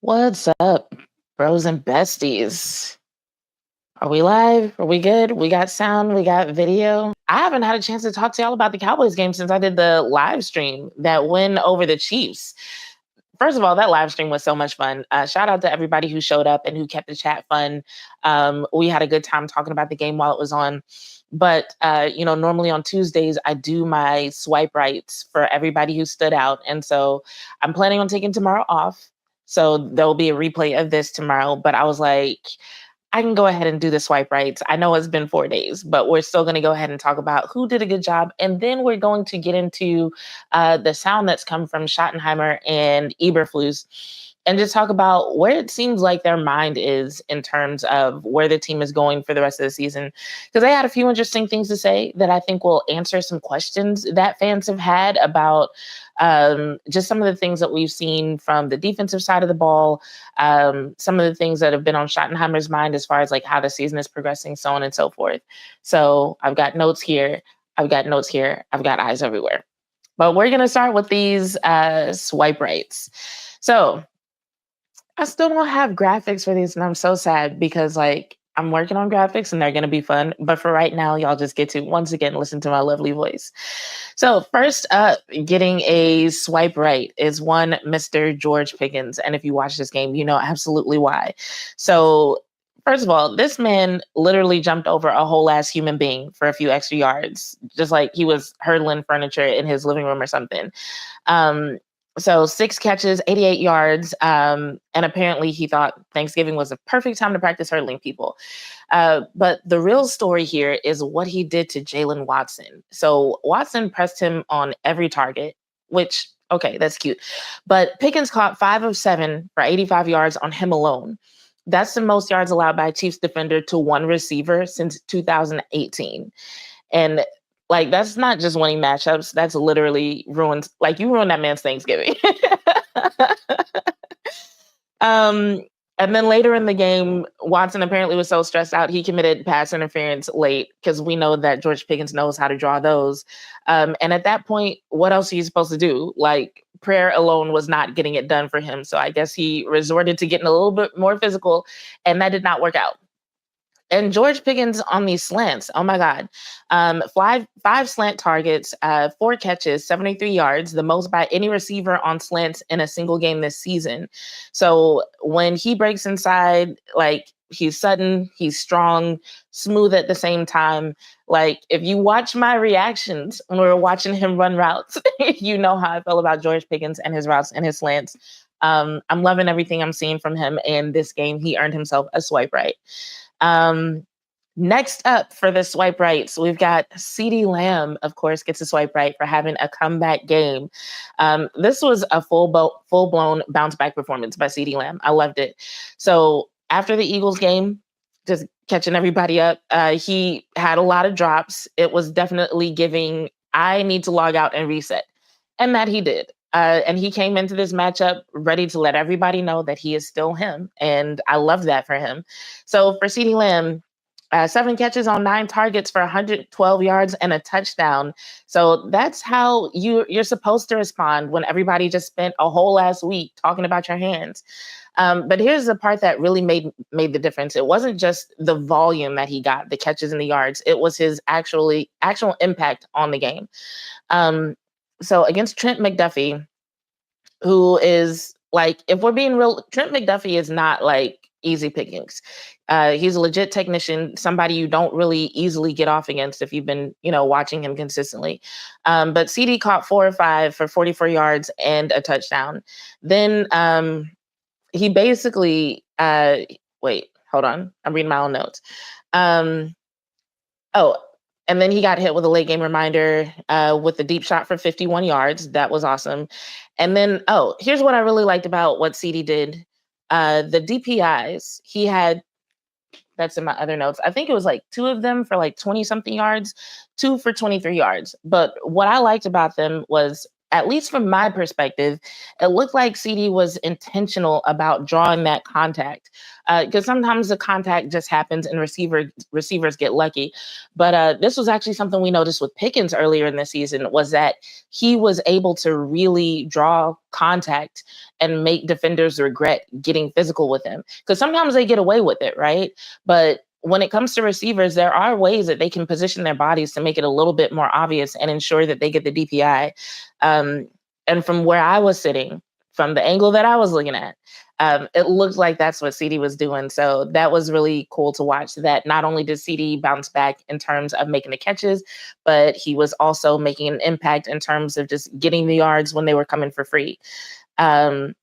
What's up, bros and besties? Are we live? Are we good? We got sound, we got video. I haven't had a chance to talk to y'all about the Cowboys game since I did the live stream, that win over the Chiefs. First of all, that live stream was so much fun. Shout out to everybody who showed up and who kept the chat fun. We had a good time talking about the game while it was on. But normally on Tuesdays I do my swipe rights for everybody who stood out, and so I'm planning on taking tomorrow off. So there'll be a replay of this tomorrow. But I was like, I can go ahead and do the swipe rights. I know it's been 4 days, but we're still going to go ahead and talk about who did a good job. And then we're going to get into the sound that's come from Schottenheimer and Eberflus and just talk about where it seems like their mind is in terms of where the team is going for the rest of the season. Because they had a few interesting things to say that I think will answer some questions that fans have had about just some of the things that we've seen from the defensive side of the ball, some of the things that have been on Schottenheimer's mind as far as like how the season is progressing, so on and so forth. So I've got notes here. I've got notes here. I've got eyes everywhere. But we're going to start with these swipe rates. So I still don't have graphics for these, and I'm so sad because I'm working on graphics and they're going to be fun. But for right now, y'all just get to once again listen to my lovely voice. So first up, getting a swipe right is one Mr. George Pickens. And if you watch this game, you know absolutely why. So first of all, this man literally jumped over a whole ass human being for a few extra yards, just like he was hurdling furniture in his living room or something. Um, so 6 catches, 88 yards. And apparently he thought Thanksgiving was a perfect time to practice hurdling people. But the real story here is what he did to Jalen Watson. So Watson pressed him on every target, which, okay, that's cute. But Pickens caught 5 of 7 for 85 yards on him alone. That's the most yards allowed by a Chiefs defender to one receiver since 2018. And that's not just winning matchups. That's literally ruined. You ruined that man's Thanksgiving. um, and then later in the game, Watson apparently was so stressed out, he committed pass interference late because we know that George Pickens knows how to draw those. And at that point, what else are you supposed to do? Prayer alone was not getting it done for him. So I guess he resorted to getting a little bit more physical, and that did not work out. And George Pickens on these slants, oh my God. Five slant targets, 4 catches, 73 yards, the most by any receiver on slants in a single game this season. So when he breaks inside, he's sudden, he's strong, smooth at the same time. If you watch my reactions when we were watching him run routes, you know how I felt about George Pickens and his routes and his slants. I'm loving everything I'm seeing from him. And this game, he earned himself a swipe right. Next up for the swipe rights, we've got CeeDee Lamb, of course, gets a swipe right for having a comeback game. This was a full-blown bounce back performance by CeeDee Lamb. I loved it. So after the Eagles game, just catching everybody up, he had a lot of drops. It was definitely giving, I need to log out and reset. And that he did. And he came into this matchup ready to let everybody know that he is still him. And I love that for him. So for CeeDee Lamb, 7 catches on 9 targets for 112 yards and a touchdown. So that's how you're supposed to respond when everybody just spent a whole last week talking about your hands. But here's the part that really made the difference. It wasn't just the volume that he got, the catches and the yards. It was his actual impact on the game. So against Trent McDuffie, who is if we're being real, Trent McDuffie is not easy pickings. He's a legit technician, somebody you don't really easily get off against if you've been, watching him consistently. But CD caught 4 or 5 for 44 yards and a touchdown. Then he basically, wait, hold on. I'm reading my own notes. And then he got hit with a late game reminder with the deep shot for 51 yards. That was awesome. And then, here's what I really liked about what CD did. The DPIs, he had, that's in my other notes. I think it was 2 of them for 20 something yards, 2 for 23 yards. But what I liked about them was at least from my perspective, it looked like CD was intentional about drawing that contact. Because sometimes the contact just happens and receivers get lucky. But this was actually something we noticed with Pickens earlier in the season, was that he was able to really draw contact and make defenders regret getting physical with him. Because sometimes they get away with it, right? But when it comes to receivers, there are ways that they can position their bodies to make it a little bit more obvious and ensure that they get the DPI. Um, and from where I was sitting, from the angle that I was looking at, it looked like that's what CD was doing. So that was really cool to watch, that not only did CD bounce back in terms of making the catches, but he was also making an impact in terms of just getting the yards when they were coming for free. Um,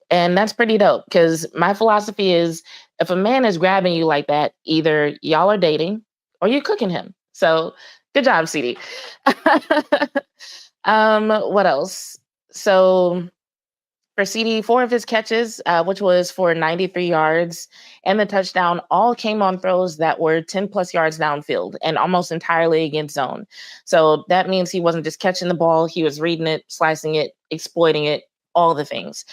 and that's pretty dope, because my philosophy is, if a man is grabbing you like that, either y'all are dating or you're cooking him. So good job, CD. What else? So for CD, 4 of his catches, which was for 93 yards, and the touchdown, all came on throws that were 10 plus yards downfield and almost entirely against zone. So that means he wasn't just catching the ball, he was reading it, slicing it, exploiting it, all the things.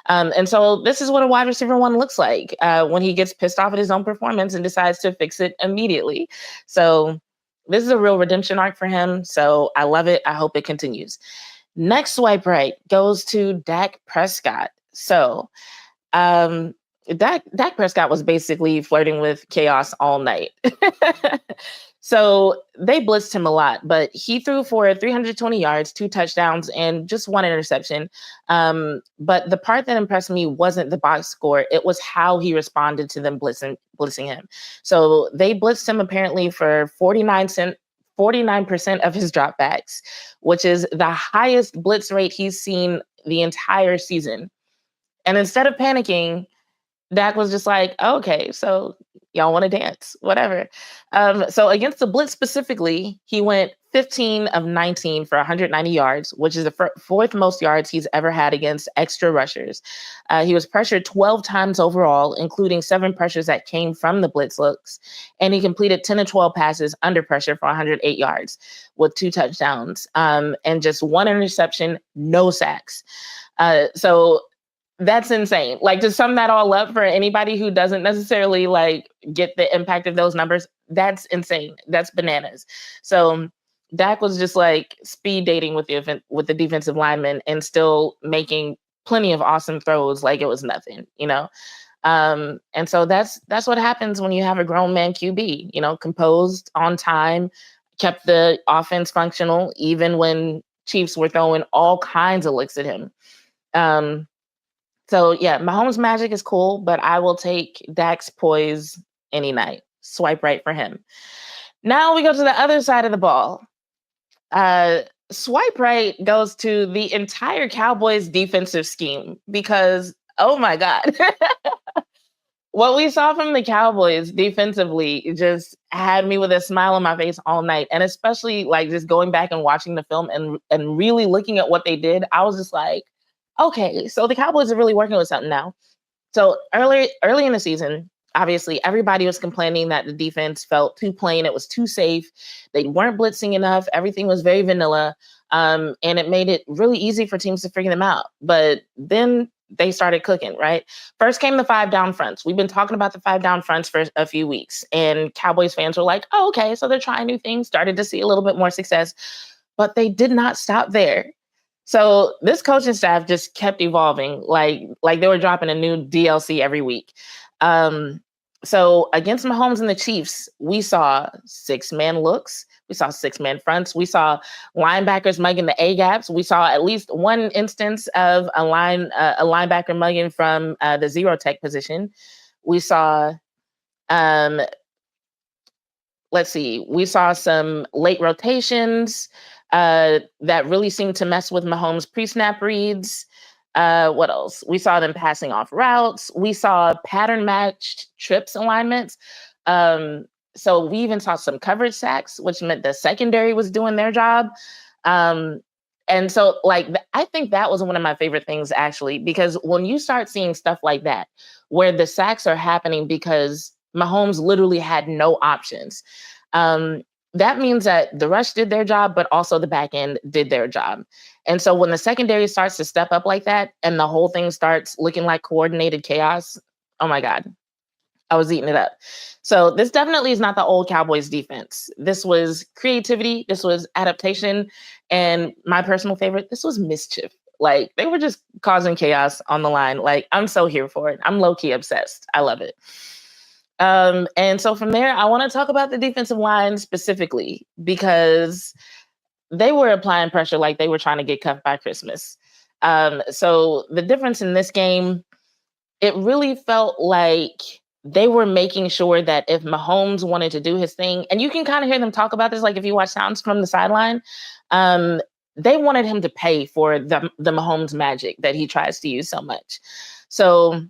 And so this is what a wide receiver one looks like when he gets pissed off at his own performance and decides to fix it immediately. So this is a real redemption arc for him. So I love it. I hope it continues. Next swipe right goes to Dak Prescott. So Dak Prescott was basically flirting with chaos all night. So they blitzed him a lot, but he threw for 320 yards, 2 touchdowns, and just 1 interception. But the part that impressed me wasn't the box score. It was how he responded to them blitzing him. So they blitzed him apparently for 49% of his dropbacks, which is the highest blitz rate he's seen the entire season. And instead of panicking, Dak was just like, okay, so y'all want to dance, whatever. So against the blitz specifically, he went 15 of 19 for 190 yards, which is the 4th most yards he's ever had against extra rushers. He was pressured 12 times overall, including 7 pressures that came from the blitz looks. And he completed 10 to 12 passes under pressure for 108 yards with 2 touchdowns and just 1 interception, no sacks. So that's insane. Like, to sum that all up for anybody who doesn't necessarily like get the impact of those numbers, that's insane. That's bananas. So Dak was just like speed dating with the defensive lineman and still making plenty of awesome throws like it was nothing, you know? And so that's what happens when you have a grown man QB, you know, composed, on time, kept the offense functional, even when Chiefs were throwing all kinds of licks at him. So yeah, Mahomes' magic is cool, but I will take Dak's poise any night. Swipe right for him. Now we go to the other side of the ball. Swipe right goes to the entire Cowboys defensive scheme, because, oh my God, what we saw from the Cowboys defensively just had me with a smile on my face all night. And especially like just going back and watching the film and really looking at what they did, I was just like, okay, so the Cowboys are really working with something now. So early in the season, obviously everybody was complaining that the defense felt too plain. It was too safe. They weren't blitzing enough. Everything was very vanilla. And it made it really easy for teams to figure them out. But then they started cooking, right? First came the 5 down fronts. We've been talking about the 5 down fronts for a few weeks. And Cowboys fans were like, oh, okay, so they're trying new things, started to see a little bit more success. But they did not stop there. So this coaching staff just kept evolving, like they were dropping a new DLC every week. So against Mahomes and the Chiefs, we saw 6-man looks, we saw 6-man fronts, we saw linebackers mugging the A gaps. We saw at least one instance of a linebacker mugging from the zero tech position. We saw, we saw some late rotations that really seemed to mess with Mahomes' pre-snap reads. What else? We saw them passing off routes. We saw pattern matched trips alignments. So we even saw some coverage sacks, which meant the secondary was doing their job. And so I think that was one of my favorite things, actually, because when you start seeing stuff like that, where the sacks are happening because Mahomes literally had no options, that means that the rush did their job, but also the back end did their job. And so when the secondary starts to step up like that and the whole thing starts looking like coordinated chaos, oh my God, I was eating it up. So this definitely is not the old Cowboys defense. This was creativity, this was adaptation, and my personal favorite, this was mischief. Like they were just causing chaos on the line. Like I'm so here for it. I'm low key obsessed. I love it. And so from there, I want to talk about the defensive line specifically because they were applying pressure like they were trying to get cuffed by Christmas. So the difference in this game, it really felt like they were making sure that if Mahomes wanted to do his thing, and you can kind of hear them talk about this, like if you watch sounds from the sideline, um, they wanted him to pay for the Mahomes magic that he tries to use so much. So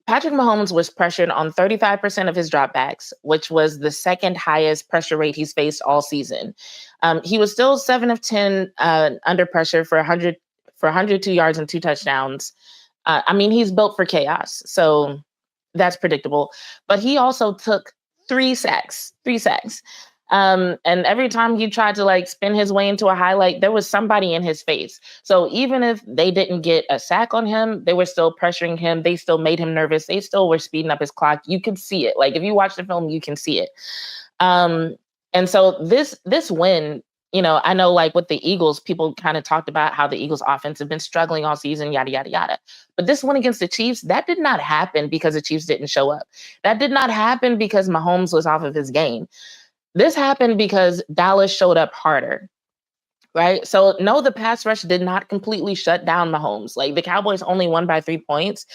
Patrick Mahomes was pressured on 35% of his dropbacks, which was the second highest pressure rate he's faced all season. He was still 7 of 10 under pressure for 102 yards and 2 touchdowns. I mean, he's built for chaos, so that's predictable. But he also took 3 sacks, 3 sacks. And every time he tried to like spin his way into a highlight, there was somebody in his face. So even if they didn't get a sack on him, they were still pressuring him. They still made him nervous. They still were speeding up his clock. You could see it. Like if you watch the film, you can see it. Um, and so this win, you know, I know like with the Eagles, people kind of talked about how the Eagles offense have been struggling all season, yada, yada, yada. But this win against the Chiefs, that did not happen because the Chiefs didn't show up. That did not happen because Mahomes was off of his game. This happened because Dallas showed up harder, right? So no, the pass rush did not completely shut down Mahomes. Like the Cowboys only won by 3 points,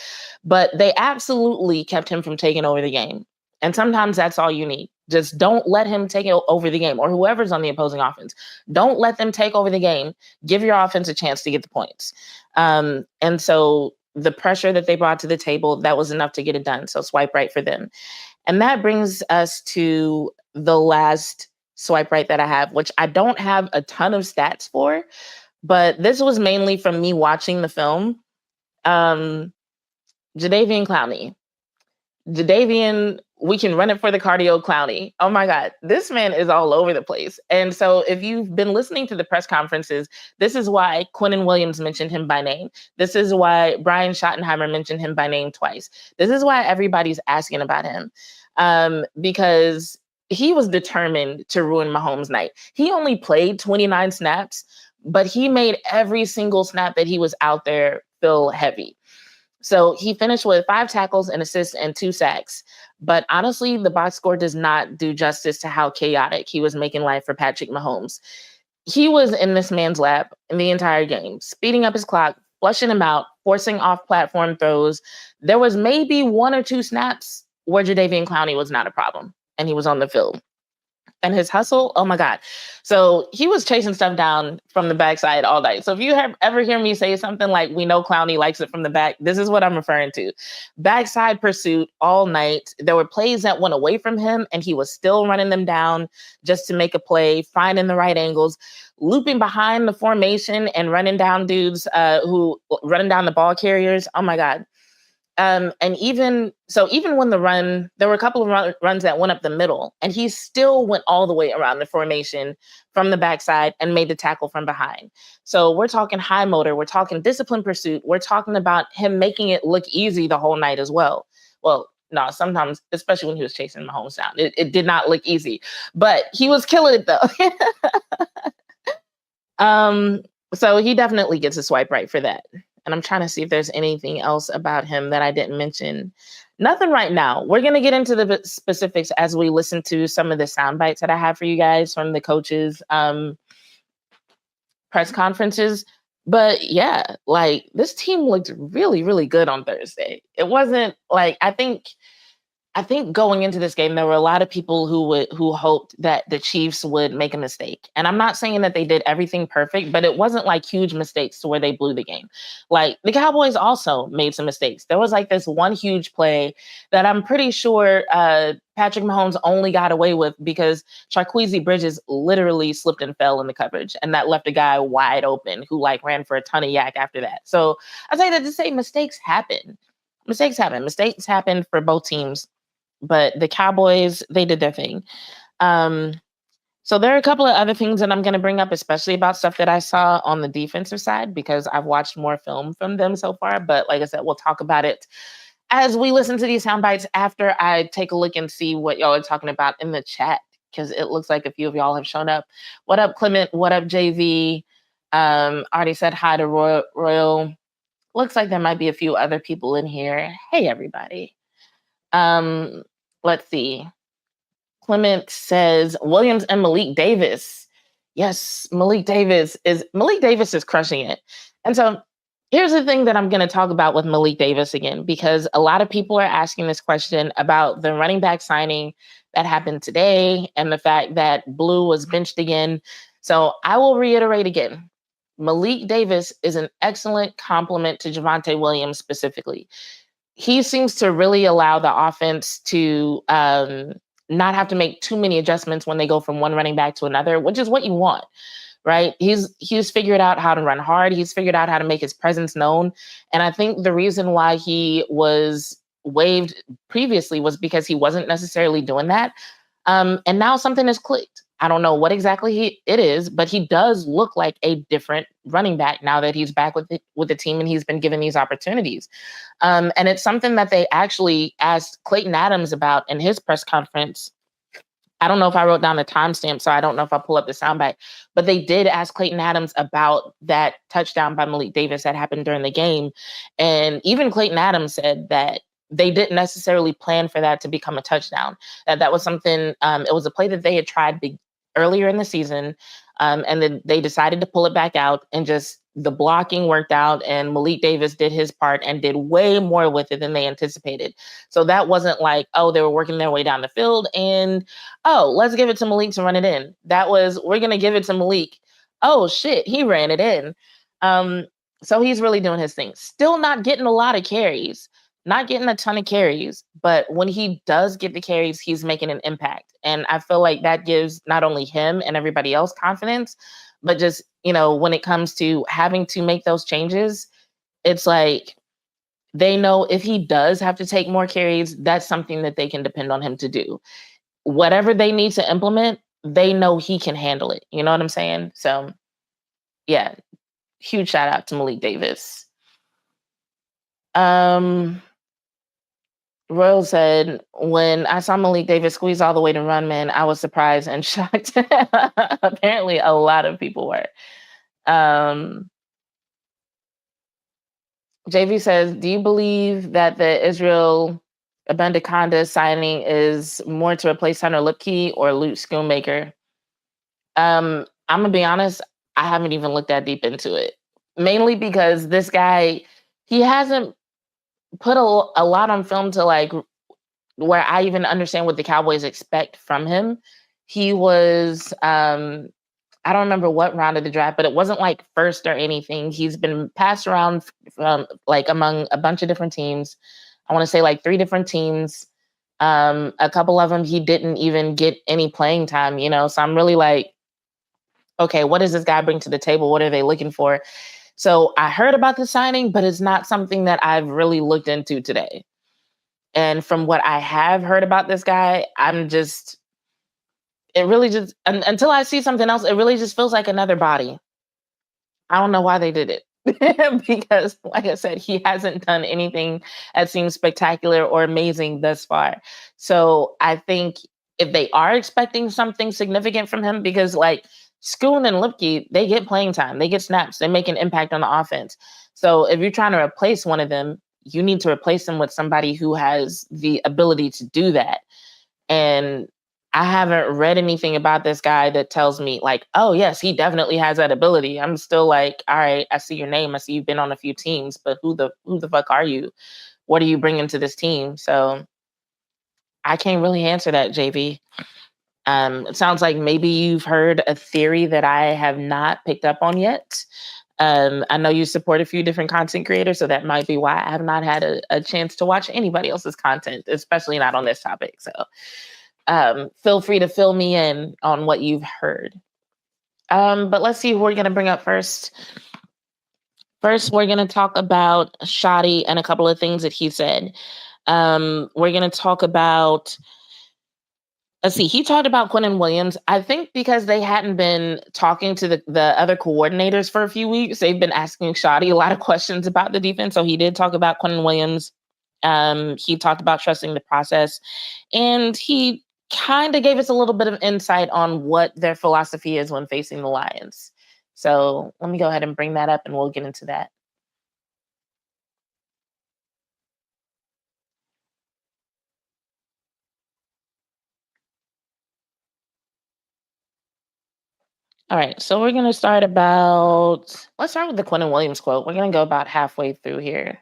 but they absolutely kept him from taking over the game. And sometimes that's all you need. Just don't let him take over the game, or whoever's on the opposing offense. Don't let them take over the game. Give your offense a chance to get the points. And so the pressure that they brought to the table, that was enough to get it done. So swipe right for them. And that brings us to the last swipe right that I have, which I don't have a ton of stats for, but this was mainly from me watching the film. Um, Jadeveon Clowney. Jadeveon, we can run it for the cardio Clowney. Oh my God, this man is all over the place. And so if you've been listening to the press conferences, this is why Quinnen Williams mentioned him by name. This is why Brian Schottenheimer mentioned him by name twice. This is why everybody's asking about him. Because he was determined to ruin Mahomes' night. He only played 29 snaps, but he made every single snap that he was out there feel heavy. So he finished with 5 tackles, an assist, and 2 sacks. But honestly, the box score does not do justice to how chaotic he was making life for Patrick Mahomes. He was in this man's lap in the entire game, speeding up his clock, flushing him out, forcing off-platform throws. There was maybe 1 or 2 snaps where Jadeveon Clowney was not a problem, and he was on the field. And his hustle, oh my God. So he was chasing stuff down from the backside all night. So if you have ever hear me say something like, we know Clowney likes it from the back, this is what I'm referring to. Backside pursuit all night. There were plays that went away from him and he was still running them down just to make a play, finding the right angles, looping behind the formation and running down dudes who running down the ball carriers. Oh my God. And even when the run, there were a couple of runs that went up the middle, and he still went all the way around the formation from the backside and made the tackle from behind. So we're talking high motor, we're talking disciplined pursuit, we're talking about him making it look easy the whole night as well. Well, no, sometimes, especially when he was chasing Mahomes down, it did not look easy, but he was killing it though. So he definitely gets a swipe right for that. And I'm trying to see if there's anything else about him that I didn't mention. Nothing right now. We're going to get into the specifics as we listen to some of the sound bites that I have for you guys from the coaches' press conferences. But yeah, like this team looked really, really good on Thursday. It wasn't like, I think going into this game, there were a lot of people who hoped that the Chiefs would make a mistake. And I'm not saying that they did everything perfect, but it wasn't like huge mistakes to where they blew the game. Like the Cowboys also made some mistakes. There was like this one huge play that I'm pretty sure Patrick Mahomes only got away with because Charqueezy Bridges literally slipped and fell in the coverage. And that left a guy wide open who like ran for a ton of yak after that. So I say that to say mistakes happen. Mistakes happen. Mistakes happen for both teams. But the Cowboys, they did their thing. Um, So there are a couple of other things that I'm going to bring up, especially about stuff that I saw on the defensive side, because I've watched more film from them so far. But like I said, we'll talk about it as we listen to these sound bites after I take a look and see what y'all are talking about in the chat, because it looks like a few of y'all have shown up. What up, Clement? What up, JV? Already said hi to Royal. Looks like there might be a few other people in here. Hey, everybody. Let's see. Clement says Williams and Malik Davis. Yes, Malik Davis is crushing it. And so here's the thing that I'm going to talk about with Malik Davis again, because a lot of people are asking this question about the running back signing that happened today and the fact that Blue was benched again. So I will reiterate again. Malik Davis is an excellent complement to Javonte Williams specifically. He seems to really allow the offense to not have to make too many adjustments when they go from one running back to another, which is what you want, right? He's figured out how to run hard. He's figured out how to make his presence known. And I think the reason why he was waived previously was because he wasn't necessarily doing that. And now something has clicked. I don't know what exactly it is, but he does look like a different running back now that he's back with the team and he's been given these opportunities. And it's something that they actually asked Clayton Adams about in his press conference. I don't know if I wrote down the timestamp, so I don't know if I pull up the soundbite, but they did ask Clayton Adams about that touchdown by Malik Davis that happened during the game. And even Clayton Adams said that they didn't necessarily plan for that to become a touchdown. That was something, it was a play that they had tried earlier in the season. And then they decided to pull it back out, and just the blocking worked out, and Malik Davis did his part and did way more with it than they anticipated. So that wasn't like, oh, they were working their way down the field and, oh, let's give it to Malik to run it in. That was, we're going to give it to Malik. Oh, shit, he ran it in. So he's really doing his thing. Still not getting a lot of carries, not getting a ton of carries, but when he does get the carries, he's making an impact. And I feel like that gives not only him and everybody else confidence, but just, when it comes to having to make those changes, it's like they know if he does have to take more carries, that's something that they can depend on him to do. Whatever they need to implement, they know he can handle it. You know what I'm saying? So, yeah, huge shout out to Malik Davis. Royal said, when I saw Malik Davis squeeze all the way to run, man, I was surprised and shocked. Apparently, a lot of people were. JV says, do you believe that the Israel Abandaconda signing is more to replace Hunter Lipke or Luke Schoonmaker? I'm going to be honest, I haven't even looked that deep into it. Mainly because this guy, he hasn't put a lot on film to like where I even understand what the Cowboys expect from him. He was, I don't remember what round of the draft, but it wasn't like first or anything. He's been passed around from like among a bunch of different teams. I want to say like 3 different teams. A couple of them, he didn't even get any playing time, So I'm really like, okay, what does this guy bring to the table? What are they looking for? So I heard about the signing, but it's not something that I've really looked into today. And from what I have heard about this guy, it really just, until I see something else, it really just feels like another body. I don't know why they did it. Because, like I said, he hasn't done anything that seems spectacular or amazing thus far. So I think if they are expecting something significant from him, because like Schoon and Lipke, they get playing time, they get snaps, they make an impact on the offense. So if you're trying to replace one of them, you need to replace them with somebody who has the ability to do that. And I haven't read anything about this guy that tells me like, oh yes, he definitely has that ability. I'm still like, all right, I see your name. I see you've been on a few teams, but who the fuck are you? What are you bringing to this team? So I can't really answer that, JV. It sounds like maybe you've heard a theory that I have not picked up on yet. I know you support a few different content creators, so that might be why I have not had a chance to watch anybody else's content, especially not on this topic. So feel free to fill me in on what you've heard. But let's see who we're going to bring up first. First, we're going to talk about Shadi and a couple of things that he said. We're going to talk about Let's see. He talked about Quentin Williams. I think because they hadn't been talking to the other coordinators for a few weeks, they've been asking Shoddy a lot of questions about the defense. So he did talk about Quentin Williams. He talked about trusting the process, and he kind of gave us a little bit of insight on what their philosophy is when facing the Lions. So let me go ahead and bring that up, and we'll get into that. All right, so we're gonna start about. Let's start with the Quentin Williams quote. We're gonna go about halfway through here.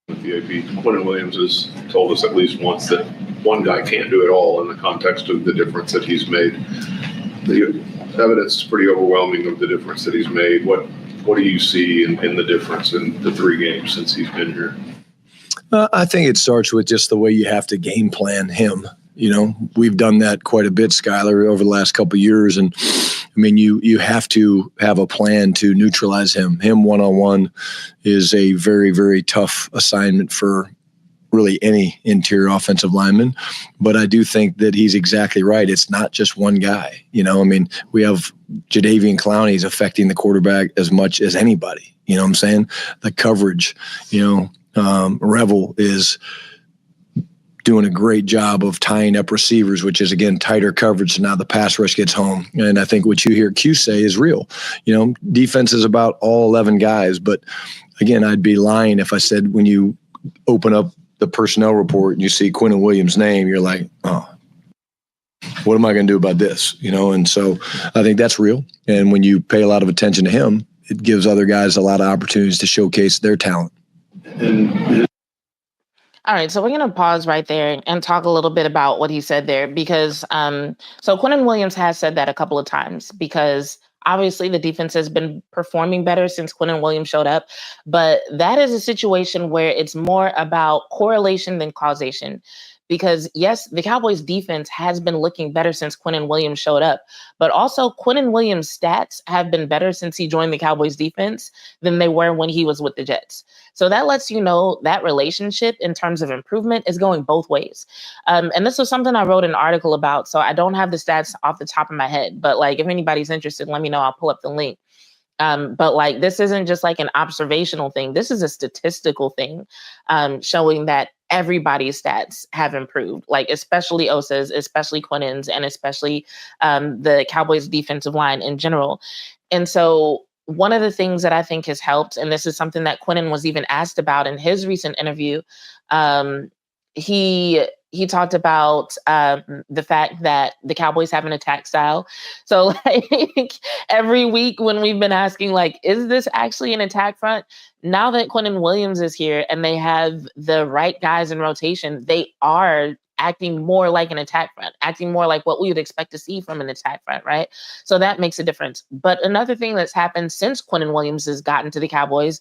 With the AP, Quentin Williams has told us at least once that one guy can't do it all in the context of the difference that he's made. The evidence is pretty overwhelming of the difference that he's made. What do you see in the difference in the 3 games since he's been here? I think it starts with just the way you have to game plan him. You know, we've done that quite a bit, Skylar, over the last couple of years. And I mean, you have to have a plan to neutralize him. Him one-on-one is a very, very tough assignment for really any interior offensive lineman. But I do think that he's exactly right. It's not just one guy. You know, I mean, we have Jadeveon Clowney's affecting the quarterback as much as anybody. You know what I'm saying? The coverage, you know, Revel is doing a great job of tying up receivers, which is, again, tighter coverage. So now the pass rush gets home. And I think what you hear Q say is real. You know, defense is about all 11 guys. But, again, I'd be lying if I said when you open up the personnel report and you see Quentin Williams' name, you're like, oh, what am I going to do about this? You know, and so I think that's real. And when you pay a lot of attention to him, it gives other guys a lot of opportunities to showcase their talent. All right, so we're going to pause right there and talk a little bit about what he said there, because so Quentin Williams has said that a couple of times, because obviously the defense has been performing better since Quentin Williams showed up, but that is a situation where it's more about correlation than causation. Because yes, the Cowboys defense has been looking better since Quentin Williams showed up, but also Quentin Williams' stats have been better since he joined the Cowboys defense than they were when he was with the Jets. So that lets you know that relationship in terms of improvement is going both ways. And this was something I wrote an article about, so I don't have the stats off the top of my head, but like if anybody's interested, let me know. I'll pull up the link. But like, this isn't just like an observational thing. This is a statistical thing, showing that everybody's stats have improved, like especially Osa's, especially Quentin's, and especially the Cowboys defensive line in general. And so one of the things that I think has helped, and this is something that Quentin was even asked about in his recent interview, he talked about the fact that the Cowboys have an attack style. So like every week when we've been asking, like, is this actually an attack front? Now that Quentin Williams is here and they have the right guys in rotation, they are acting more like an attack front, acting more like what we would expect to see from an attack front, right? So that makes a difference. But another thing that's happened since Quentin Williams has gotten to the Cowboys,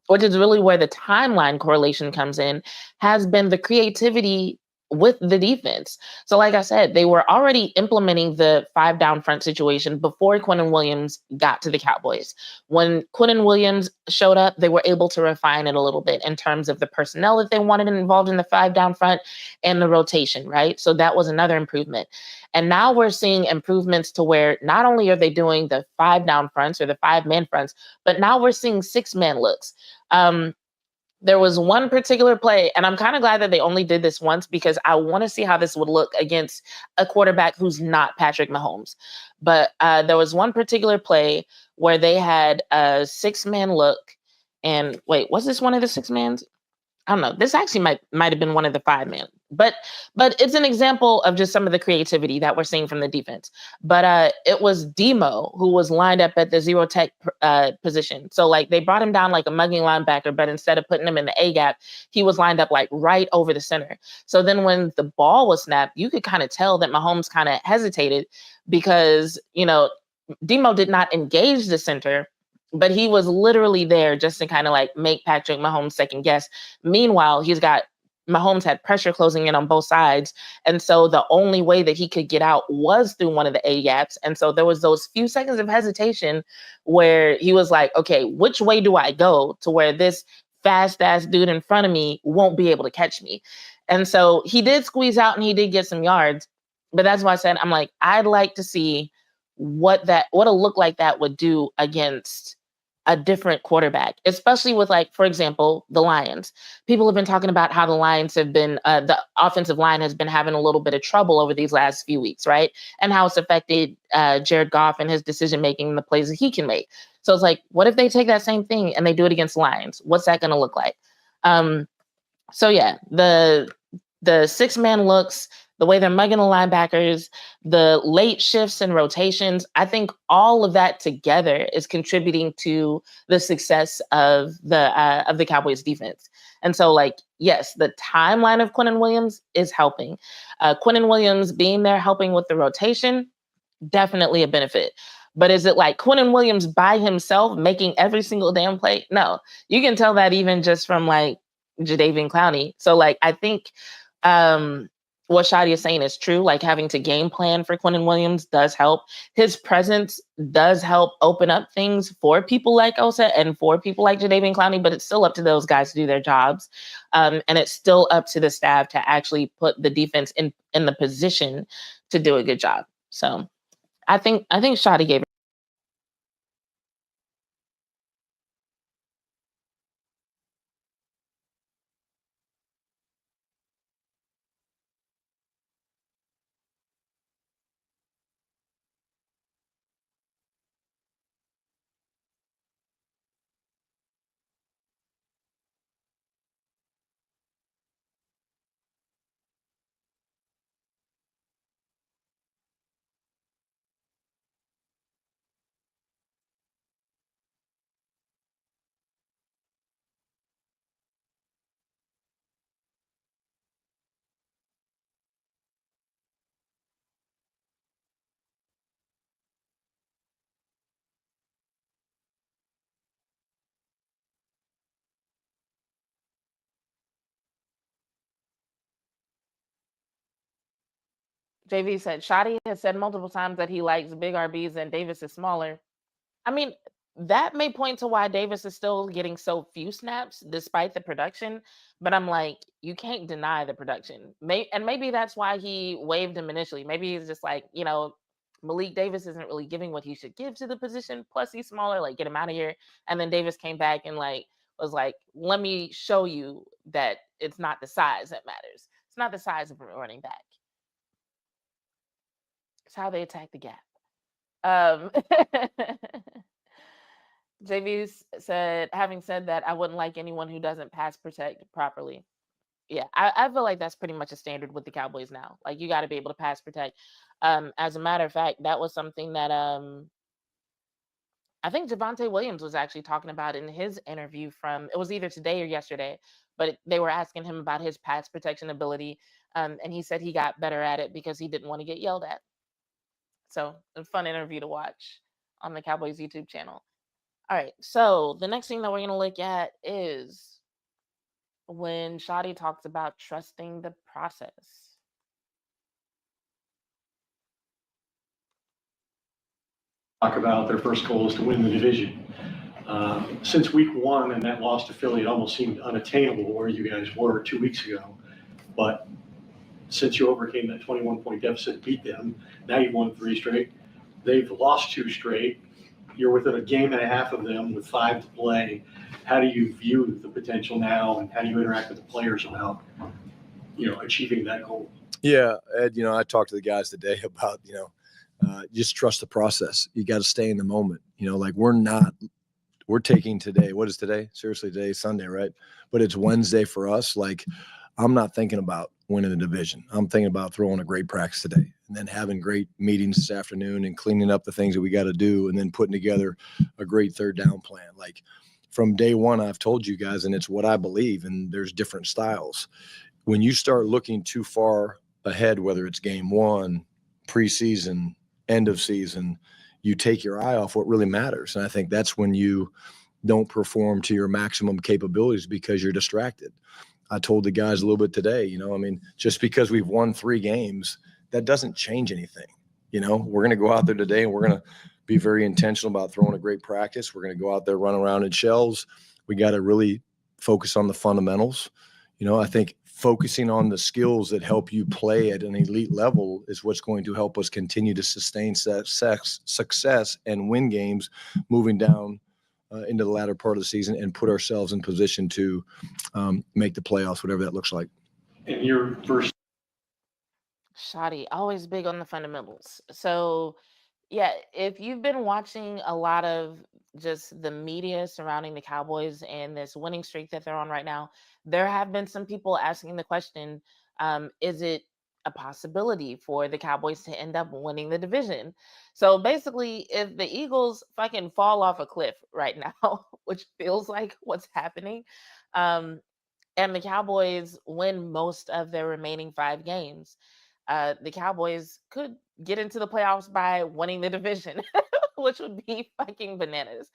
which is really where the timeline correlation comes in, has been the creativity with the defense. So like I said, they were already implementing the 5 down front situation before Quentin Williams got to the Cowboys. When Quentin Williams showed up, they were able to refine it a little bit in terms of the personnel that they wanted involved in the 5 down front and the rotation, right? So that was another improvement. And now we're seeing improvements to where not only are they doing the 5 down fronts or the 5-man fronts, but now we're seeing 6-man looks. There was one particular play, and I'm kind of glad that they only did this once because I want to see how this would look against a quarterback who's not Patrick Mahomes. But there was one particular play where they had a 6-man look. And wait, was this one of the 6-mans? I don't know. This actually might have been one of the 5-man, but it's an example of just some of the creativity that we're seeing from the defense. But it was Demo who was lined up at the zero tech position. So like they brought him down like a mugging linebacker, but instead of putting him in the A gap, he was lined up like right over the center. So then when the ball was snapped, you could kind of tell that Mahomes kind of hesitated because, you know, Demo did not engage the center, but he was literally there just to kind of like make Patrick Mahomes second guess. Meanwhile, he's got Mahomes had pressure closing in on both sides. And so the only way that he could get out was through one of the A gaps. And so there was those few seconds of hesitation where he was like, okay, which way do I go to where this fast ass dude in front of me won't be able to catch me? And so he did squeeze out and he did get some yards. But that's why I said, I'm like, I'd like to see what a look like that would do against a different quarterback, especially with, like, for example, the Lions. People have been talking about how the Lions have been, the offensive line has been having a little bit of trouble over these last few weeks, right? And how it's affected Jared Goff and his decision making and the plays that he can make. So it's like, what if they take that same thing and they do it against Lions? What's that going to look like? So yeah, the 6-man looks, the way they're mugging the linebackers, the late shifts and rotations, I think all of that together is contributing to the success of the Cowboys defense. And so, like, yes, the timeline of Quinnen Williams is helping. Quinnen Williams being there helping with the rotation, definitely a benefit. But is it like Quinnen Williams by himself making every single damn play? No. You can tell that even just from, like, Jadeveon Clowney. So, like, I think what Shadi is saying is true. Like, having to game plan for Quinnen Williams does help. His presence does help open up things for people like Osa and for people like Jadeveon Clowney, but it's still up to those guys to do their jobs. And it's still up to the staff to actually put the defense in the position to do a good job. So I think Shadi gave it. JV said Shadi has said multiple times that he likes big RBs and Davis is smaller. I mean, that may point to why Davis is still getting so few snaps despite the production. But I'm like, you can't deny the production. And maybe that's why he waived him initially. Maybe he's just like, Malik Davis isn't really giving what he should give to the position. Plus, he's smaller. Like, get him out of here. And then Davis came back and, like, was like, let me show you that it's not the size that matters. It's not the size of a running back. It's how they attack the gap. Um, JV said, having said that, I wouldn't like anyone who doesn't pass protect properly. Yeah, I feel like that's pretty much a standard with the Cowboys now. Like, you got to be able to pass protect. As a matter of fact, that was something that I think Javonte Williams was actually talking about in his interview it was either today or yesterday, but they were asking him about his pass protection ability. And he said he got better at it because he didn't want to get yelled at. So, a fun interview to watch on the Cowboys YouTube channel. All right, so the next thing that we're going to look at is when Shadi talks about trusting the process. Talk about their first goal is to win the division. Since week one and that loss to Philly, it almost seemed unattainable where you guys were 2 weeks ago. But since you overcame that 21-point deficit, beat them, now you've won 3 straight. They've lost 2 straight. You're within a game and a half of them with 5 to play. How do you view the potential now, and how do you interact with the players about, achieving that goal? Yeah, Ed, I talked to the guys today about, just trust the process. You got to stay in the moment. Like, we're taking today. What is today? Seriously, today is Sunday, right? But it's Wednesday for us. Like, I'm not thinking about winning the division. I'm thinking about throwing a great practice today and then having great meetings this afternoon and cleaning up the things that we got to do and then putting together a great third down plan. Like, from day one, I've told you guys, and it's what I believe, and there's different styles. When you start looking too far ahead, whether it's game one, preseason, end of season, you take your eye off what really matters. And I think that's when you don't perform to your maximum capabilities because you're distracted. I told the guys a little bit today, I mean, just because we've won 3 games, that doesn't change anything. We're going to go out there today and we're going to be very intentional about throwing a great practice. We're going to go out there, run around in shells. We got to really focus on the fundamentals. I think focusing on the skills that help you play at an elite level is what's going to help us continue to sustain success and win games moving down into the latter part of the season and put ourselves in position to make the playoffs, whatever that looks like. And your first. Shoddy, always big on the fundamentals. So, yeah, if you've been watching a lot of just the media surrounding the Cowboys and this winning streak that they're on right now, there have been some people asking the question, is it a possibility for the Cowboys to end up winning the division? So basically, if the Eagles fucking fall off a cliff right now, which feels like what's happening, um, and the Cowboys win most of their remaining 5 games, the Cowboys could get into the playoffs by winning the division, which would be fucking bananas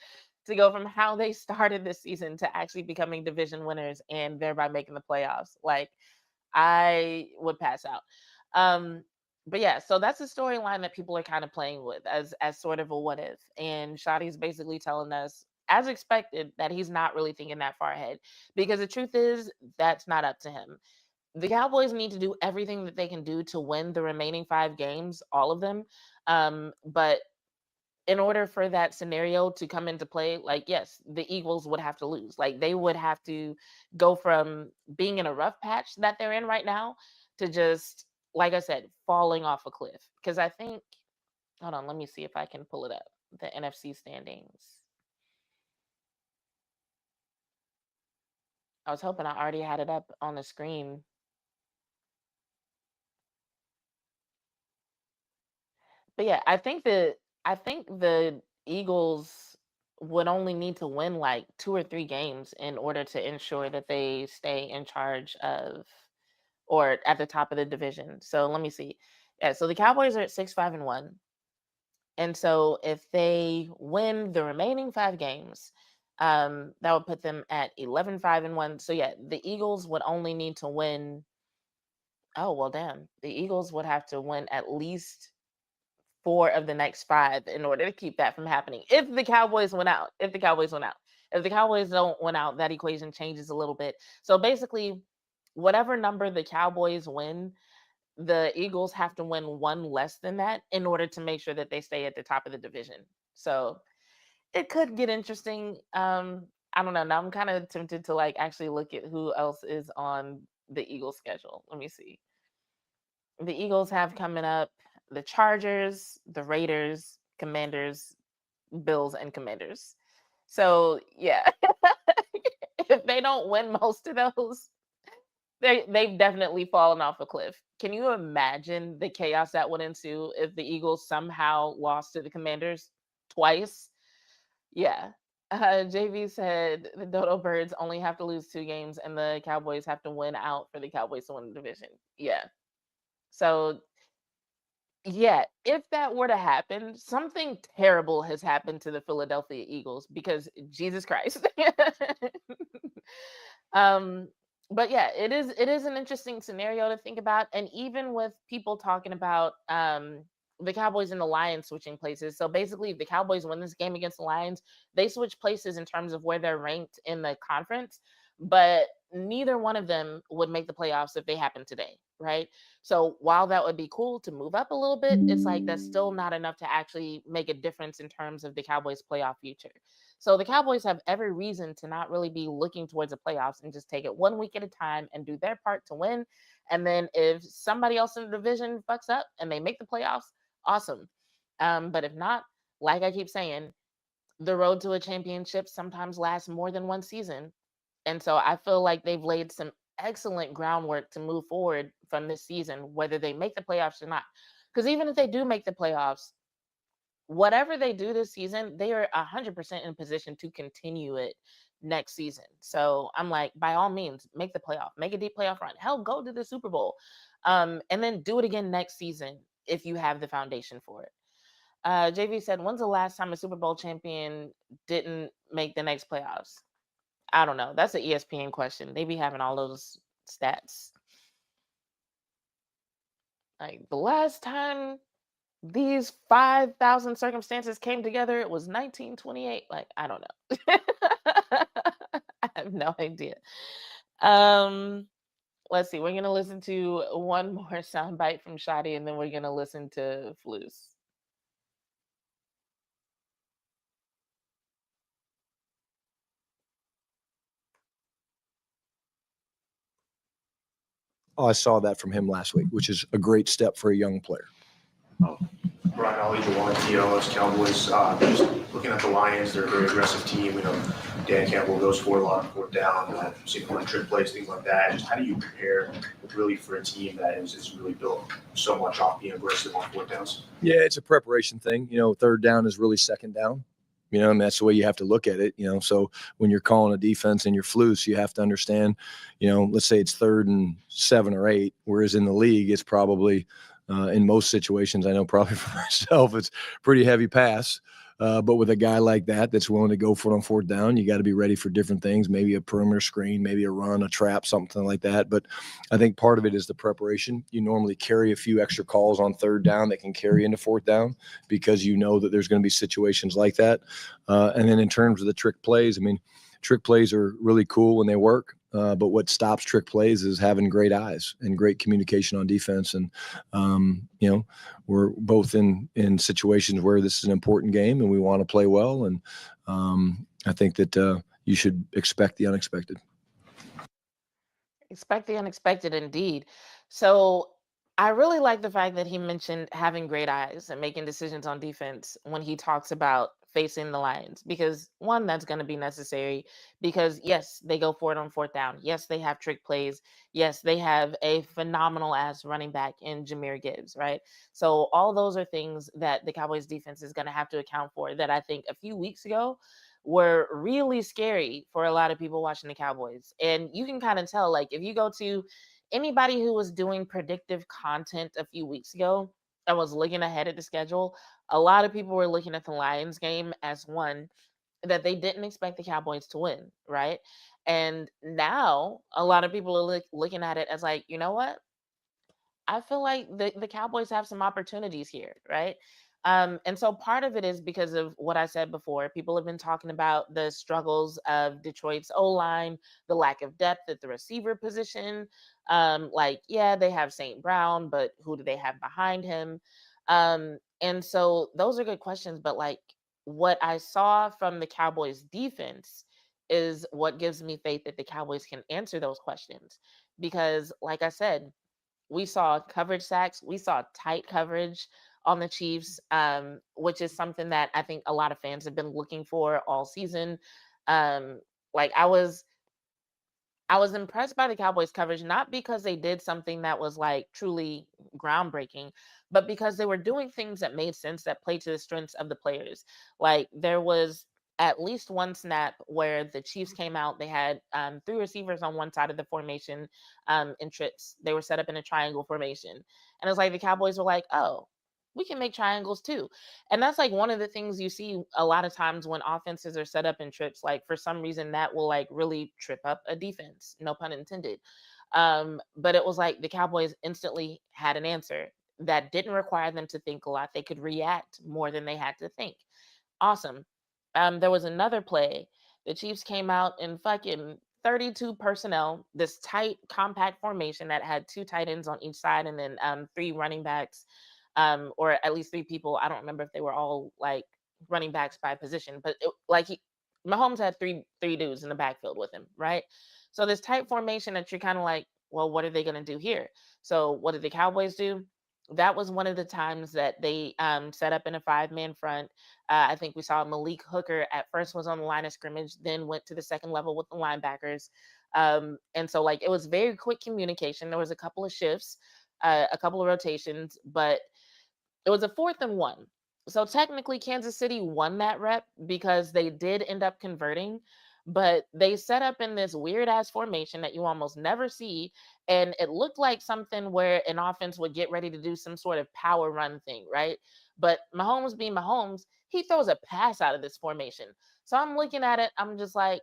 to go from how they started this season to actually becoming division winners and thereby making the playoffs. Like, I would pass out. Um, but yeah, so that's the storyline that people are kind of playing with as sort of a what if. And Shotty's basically telling us, as expected, that he's not really thinking that far ahead. Because the truth is, that's not up to him. The Cowboys need to do everything that they can do to win the remaining 5 games, all of them. But in order for that scenario to come into play, like, yes, the Eagles would have to lose. Like, they would have to go from being in a rough patch that they're in right now to just, like I said, falling off a cliff. Because I think, hold on, let me see if I can pull it up. The NFC standings. I was hoping I already had it up on the screen. But yeah, I think the Eagles would only need to win like 2 or 3 games in order to ensure that they stay in charge of or at the top of the division. So let me see. Yeah, so the Cowboys are at 6-5-1. And so if they win the remaining 5 games, that would put them at 11-5-1. So yeah, the Eagles would only need to win. Oh, well, damn. The Eagles would have to win at least 4 of the next 5 in order to keep that from happening. If the Cowboys went out, if the Cowboys went out, if the Cowboys don't win out, that equation changes a little bit. So basically, whatever number the Cowboys win, the Eagles have to win one less than that in order to make sure that they stay at the top of the division. So it could get interesting. I don't know. Now I'm kind of tempted to like actually look at who else is on the Eagles schedule. Let me see. The Eagles have coming up the Chargers, the Raiders, Commanders, Bills, and Commanders. So yeah, if they don't win most of those, they've definitely fallen off a cliff. Can you imagine the chaos that would ensue if the Eagles somehow lost to the Commanders twice? Yeah. JV said the Dodo Birds only have to lose 2 games and the Cowboys have to win out for the Cowboys to win the division. Yeah. So yeah, if that were to happen, something terrible has happened to the Philadelphia Eagles because Jesus Christ. um, but yeah, it is an interesting scenario to think about, and even with people talking about the Cowboys and the Lions switching places. So basically, if the Cowboys win this game against the Lions, they switch places in terms of where they're ranked in the conference, but neither one of them would make the playoffs if they happen today, right? So while that would be cool to move up a little bit, it's like that's still not enough to actually make a difference in terms of the Cowboys' playoff future. So the Cowboys have every reason to not really be looking towards the playoffs and just take it one week at a time and do their part to win. And then if somebody else in the division fucks up and they make the playoffs, awesome. But if not, like I keep saying, the road to a championship sometimes lasts more than one season. And so I feel like they've laid some excellent groundwork to move forward from this season, whether they make the playoffs or not. Because even if they do make the playoffs, whatever they do this season, they are 100% in position to continue it next season. So I'm like, by all means, make the playoff, make a deep playoff run. Hell, go to the Super Bowl. And then do it again next season if you have the foundation for it. JV said, when's the last time a Super Bowl champion didn't make the next playoffs? I don't know. That's an ESPN question. They be having all those stats. Like the last time these 5,000 circumstances came together, it was 1928. Like, I don't know. I have no idea. Um, let's see. We're gonna listen to one more soundbite from Shadi, and then we're gonna listen to Flus. Oh, I saw that from him last week, which is a great step for a young player. Brian, I'll lead the one TLS Cowboys. Just looking at the Lions, they're a very aggressive team. We know Dan Campbell goes for a lot of fourth down, single and trick plays, things like that. Just how do you prepare really for a team that is really built so much off being aggressive on fourth downs? Yeah, it's a preparation thing. Third down is really second down. And that's the way you have to look at it. So when you're calling a defense and you're Flus, you have to understand, let's say it's 3rd and 7 or 8, whereas in the league, it's probably in most situations, I know probably for myself, it's pretty heavy pass. But with a guy like that that's willing to go for it on fourth down, you got to be ready for different things, maybe a perimeter screen, maybe a run, a trap, something like that. But I think part of it is the preparation. You normally carry a few extra calls on third down that can carry into fourth down because you know that there's going to be situations like that. And then in terms of the trick plays, trick plays are really cool when they work. But what stops trick plays is having great eyes and great communication on defense. And, we're both in situations where this is an important game and we want to play well. And I think that you should expect the unexpected. Expect the unexpected indeed. So I really like the fact that he mentioned having great eyes and making decisions on defense when he talks about facing the Lions, because one, that's going to be necessary because yes, they go for it on fourth down. Yes, they have trick plays. Yes, they have a phenomenal ass running back in Jahmyr Gibbs, right? So all those are things that the Cowboys defense is going to have to account for that I think a few weeks ago were really scary for a lot of people watching the Cowboys. And you can kind of tell, like, if you go to anybody who was doing predictive content a few weeks ago and was looking ahead at the schedule, a lot of people were looking at the Lions game as one that they didn't expect the Cowboys to win, right? And now a lot of people are looking at it as like, you know what? I feel like the Cowboys have some opportunities here, right? And so part of it is because of what I said before. People have been talking about the struggles of Detroit's O line, the lack of depth at the receiver position. Like, yeah, they have St. Brown, but who do they have behind him? And so those are good questions. But like what I saw from the Cowboys defense is what gives me faith that the Cowboys can answer those questions. Because, like I said, we saw coverage sacks. We saw tight coverage on the Chiefs, which is something that I think a lot of fans have been looking for all season. Like I was impressed by the Cowboys coverage, not because they did something that was like truly groundbreaking, but because they were doing things that made sense that played to the strengths of the players. Like there was at least one snap where the Chiefs came out. They had 3 receivers on one side of the formation in trips. They were set up in a triangle formation. And it's like the Cowboys were like, oh, we can make triangles too. And that's like one of the things you see a lot of times when offenses are set up in trips. Like for some reason that will like really trip up a defense, no pun intended. But it was like the Cowboys instantly had an answer that didn't require them to think a lot. They could react more than they had to think. Awesome. There was another play. The Chiefs came out in fucking 32 personnel, this tight, compact formation that had 2 tight ends on each side and then 3 running backs, or at least 3 people. I don't remember if they were all like running backs by position, but Mahomes had three dudes in the backfield with him, right? So this tight formation that you're kind of like, well, what are they going to do here? So what did the Cowboys do? That was one of the times that they set up in a 5-man front. I think we saw Malik Hooker at first was on the line of scrimmage, then went to the second level with the linebackers. And so like it was very quick communication. There was a couple of shifts, a couple of rotations, but it was a 4th and 1. So technically Kansas City won that rep because they did end up converting, but they set up in this weird ass formation that you almost never see. And it looked like something where an offense would get ready to do some sort of power run thing, right? But Mahomes being Mahomes, he throws a pass out of this formation. So I'm looking at it, I'm just like,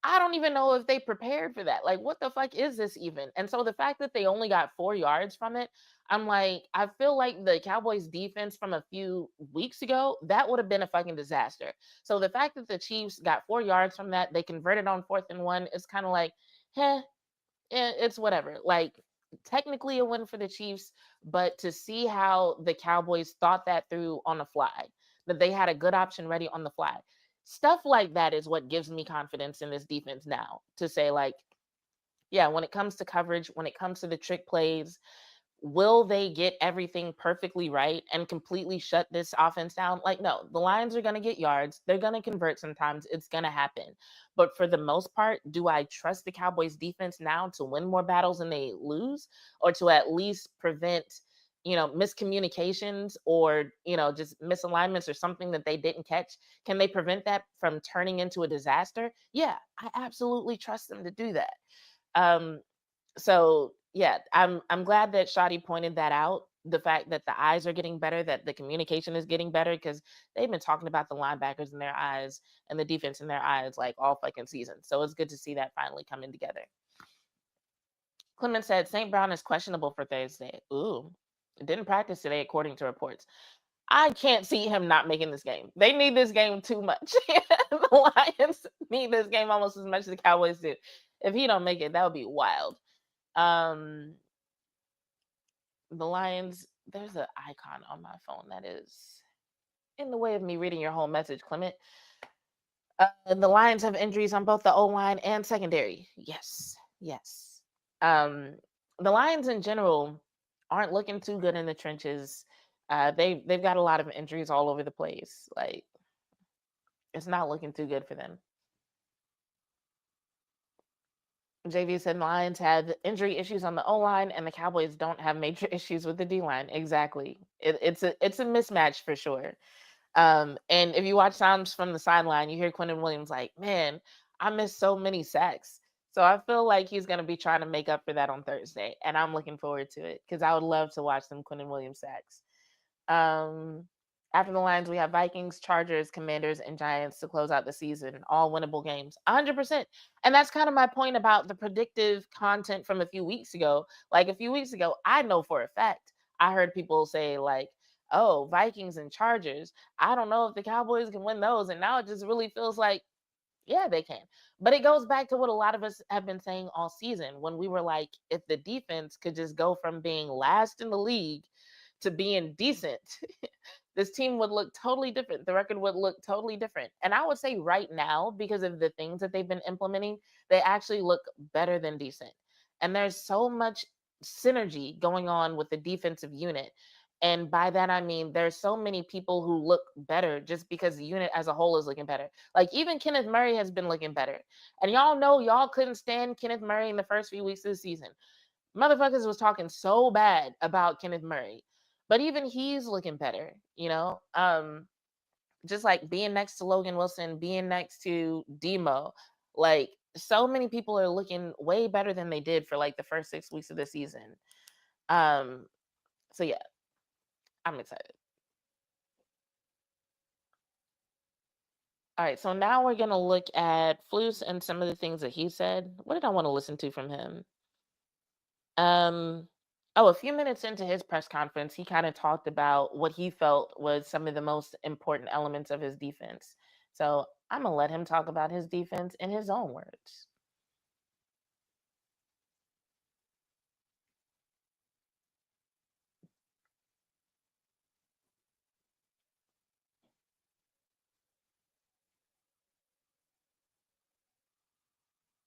I don't even know if they prepared for that. Like, what the fuck is this even? And so the fact that they only got 4 yards from it, I'm like, I feel like the Cowboys defense from a few weeks ago, that would have been a fucking disaster. So the fact that the Chiefs got 4 yards from that, they converted on 4th and 1, is kind of like, heh, it's whatever. Like, technically a win for the Chiefs, but to see how the Cowboys thought that through on the fly, that they had a good option ready on the fly. Stuff like that is what gives me confidence in this defense now to say, like, yeah, when it comes to coverage, when it comes to the trick plays, will they get everything perfectly right and completely shut this offense down? Like, no, the Lions are going to get yards. They're going to convert sometimes. It's going to happen. But for the most part, do I trust the Cowboys defense now to win more battles than they lose, or to at least prevent, miscommunications, or, just misalignments or something that they didn't catch? Can they prevent that from turning into a disaster? Yeah, I absolutely trust them to do that. Um, so yeah, I'm glad that Shadi pointed that out. The fact that the eyes are getting better, that the communication is getting better, because they've been talking about the linebackers in their eyes and the defense in their eyes like all fucking season. So it's good to see that finally coming together. Clement said St. Brown is questionable for Thursday. Ooh, didn't practice today according to reports. I can't see him not making this game. They need this game too much. The Lions need this game almost as much as the Cowboys do. If he don't make it, that would be wild. The Lions, there's an icon on my phone that is in the way of me reading your whole message, Clement. The Lions have injuries on both the O-line and secondary. Yes. The Lions in general aren't looking too good in the trenches. They've got a lot of injuries all over the place. Like, it's not looking too good for them. JV said the Lions had injury issues on the O-line, and the Cowboys don't have major issues with the D-line. Exactly. It's a mismatch for sure. And if you watch Sounds from the Sideline, you hear Quinnen Williams like, man, I missed so many sacks. So I feel like he's going to be trying to make up for that on Thursday, and I'm looking forward to it because I would love to watch some Quinnen Williams sacks. After the Lions, we have Vikings, Chargers, Commanders, and Giants to close out the season. All winnable games, 100%. And that's kind of my point about the predictive content from a few weeks ago. Like, a few weeks ago, I know for a fact, I heard people say, like, oh, Vikings and Chargers, I don't know if the Cowboys can win those. And now it just really feels like, yeah, they can. But it goes back to what a lot of us have been saying all season, when we were like, if the defense could just go from being last in the league to being decent, this team would look totally different. The record would look totally different. And I would say right now, because of the things that they've been implementing, they actually look better than decent. And there's so much synergy going on with the defensive unit. And by that, I mean, there's so many people who look better just because the unit as a whole is looking better. Like, even Kenneth Murray has been looking better. And y'all know y'all couldn't stand Kenneth Murray in the first few weeks of the season. Motherfuckers was talking so bad about Kenneth Murray. But even he's looking better, just like being next to Logan Wilson, being next to Demo. Like, so many people are looking way better than they did for like the first 6 weeks of the season. So yeah, I'm excited. All right, so now we're gonna look at Flus and some of the things that he said. What did I want to listen to from him? A few minutes into his press conference, he kind of talked about what he felt was some of the most important elements of his defense. So I'm gonna let him talk about his defense in his own words.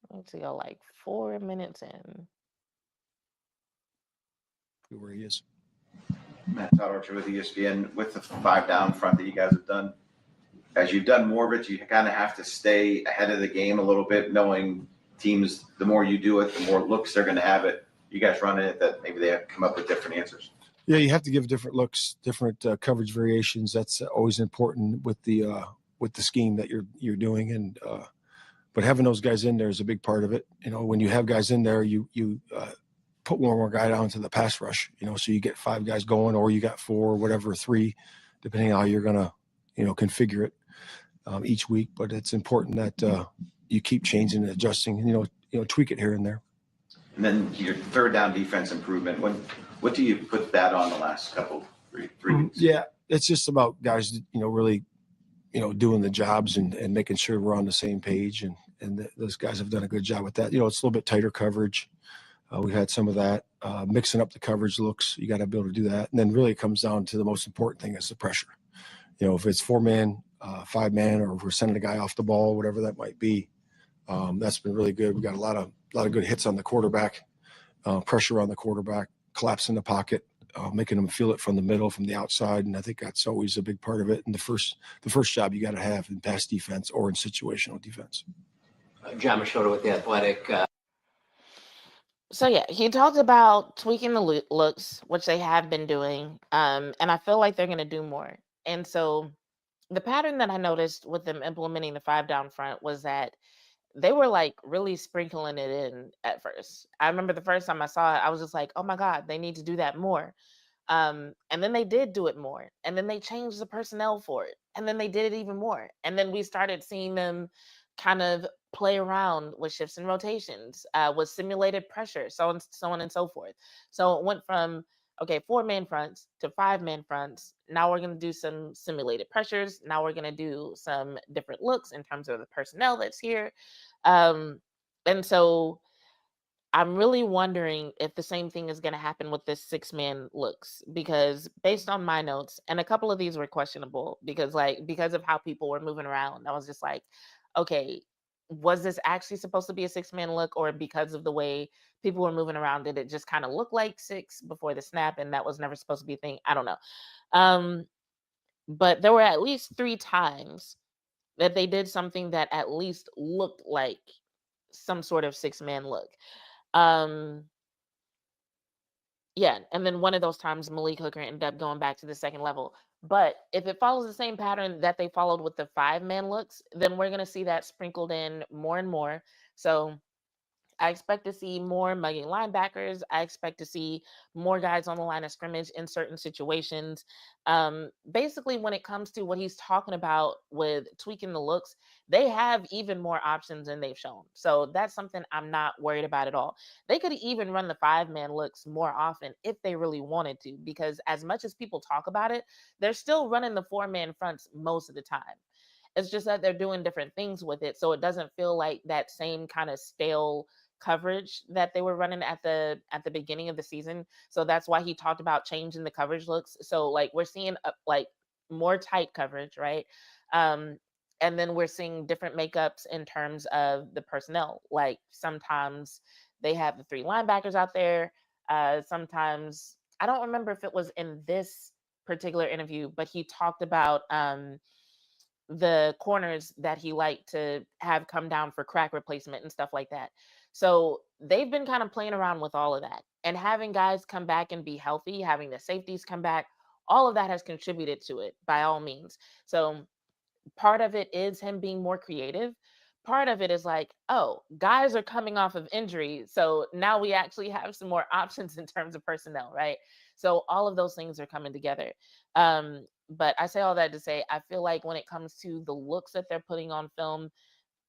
Let's go like 4 minutes in. Where he is. Matt Todd Archer with ESPN. With the 5 down front that you guys have done, as you've done more of it, you kind of have to stay ahead of the game a little bit, knowing teams, the more you do it, the more looks they're going to have it. You guys run it that maybe they have to come up with different answers. Yeah, you have to give different looks, different coverage variations. That's always important with the scheme that you're doing, and but having those guys in there is a big part of it. When you have guys in there, you put one more guy down to the pass rush. So you get 5 guys going, or you got 4, or whatever, 3, depending on how you're gonna configure it each week. But it's important that you keep changing and adjusting, tweak it here and there. And then your third down defense improvement, what do you put that on the last three weeks? Yeah, it's just about guys, really, doing the jobs and making sure we're on the same page. And those guys have done a good job with that. It's a little bit tighter coverage. We've had some of that, mixing up the coverage looks. You got to be able to do that. And then really it comes down to the most important thing is the pressure. If it's 4-man, 5-man, or if we're sending a guy off the ball, whatever that might be, that's been really good. We got a lot of good hits on the quarterback, pressure on the quarterback, collapse in the pocket, making them feel it from the middle, from the outside. And I think that's always a big part of it. And the first job you got to have in pass defense or in situational defense. John Machota with The Athletic. So yeah, he talked about tweaking the looks, which they have been doing, and I feel like they're going to do more. And so the pattern that I noticed with them implementing the 5 down front was that they were like really sprinkling it in at first. I remember the first time I saw it, I was just like, oh my God, they need to do that more. And then they did do it more. And then they changed the personnel for it. And then they did it even more. And then we started seeing them kind of play around with shifts and rotations, with simulated pressure, so on and so forth. So it went from, 4-man fronts to 5-man fronts. Now we're going to do some simulated pressures. Now we're going to do some different looks in terms of the personnel that's here. And so I'm really wondering if the same thing is going to happen with this 6-man looks, because based on my notes, and a couple of these were questionable because of how people were moving around, I was just like, okay, was this actually supposed to be a 6-man look, or because of the way people were moving around, did it just kind of look like 6 before the snap and that was never supposed to be a thing? I don't know. But there were at least 3 times that they did something that at least looked like some sort of 6-man look. Yeah, and then one of those times Malik Hooker ended up going back to the second level. But if it follows the same pattern that they followed with the 5-man looks, then we're going to see that sprinkled in more and more. So I expect to see more mugging linebackers. I expect to see more guys on the line of scrimmage in certain situations. Basically, when it comes to what he's talking about with tweaking the looks, they have even more options than they've shown. So that's something I'm not worried about at all. They could even run the 5-man looks more often if they really wanted to, because as much as people talk about it, they're still running the 4-man fronts most of the time. It's just that they're doing different things with it. So it doesn't feel like that same kind of stale coverage that they were running at the beginning of the season. So that's why he talked about changing the coverage looks. So we're seeing more tight coverage, right? And then we're seeing different makeups in terms of the personnel. Like sometimes they have the 3 linebackers out there. Sometimes, I don't remember if it was in this particular interview, but he talked about the corners that he liked to have come down for crack replacement and stuff like that. So they've been kind of playing around with all of that, and having guys come back and be healthy, having the safeties come back, all of that has contributed to it by all means. So part of it is him being more creative. Part of it is guys are coming off of injury. So now we actually have some more options in terms of personnel, right? So all of those things are coming together. But I say all that to say, I feel like when it comes to the looks that they're putting on film,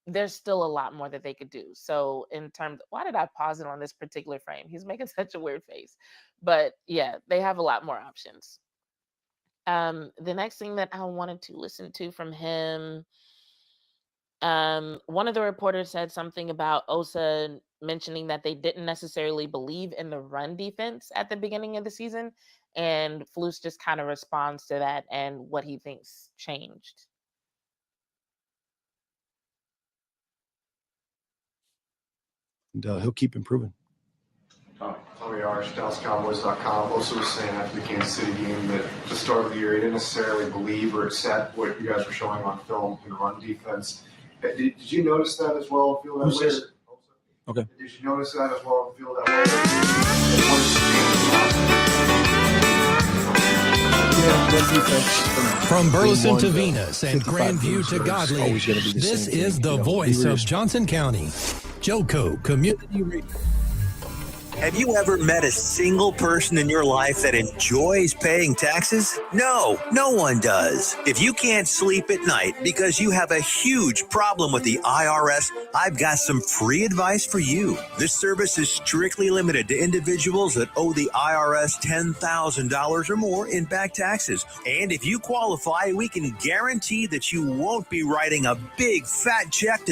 there's still a lot more that they could do. So in terms, why did I pause it on this particular frame? He's making such a weird face. But yeah, they have a lot more options. The next thing that I wanted to listen to from him, one of the reporters said something about Osa mentioning that they didn't necessarily believe in the run defense at the beginning of the season. And Flus just kind of responds to that and what he thinks changed. And he'll keep improving. Tommy Arsh, DallasCowboys.com, also was saying after the Kansas City game that at the start of the year he didn't necessarily believe or accept what you guys were showing on film in run defense. Did you notice that as well? Feel that Who way? says? Okay. Did you notice that as well? Feel that way? From Burleson to Venus and Grandview to Godly, this is the voice of Johnson County, Joco Community Radio. Have you ever met a single person in your life that enjoys paying taxes? No, no one does. If you can't sleep at night because you have a huge problem with the IRS, I've got some free advice for you. This service is strictly limited to individuals that owe the IRS $10,000 or more in back taxes. And if you qualify, we can guarantee that you won't be writing a big fat check to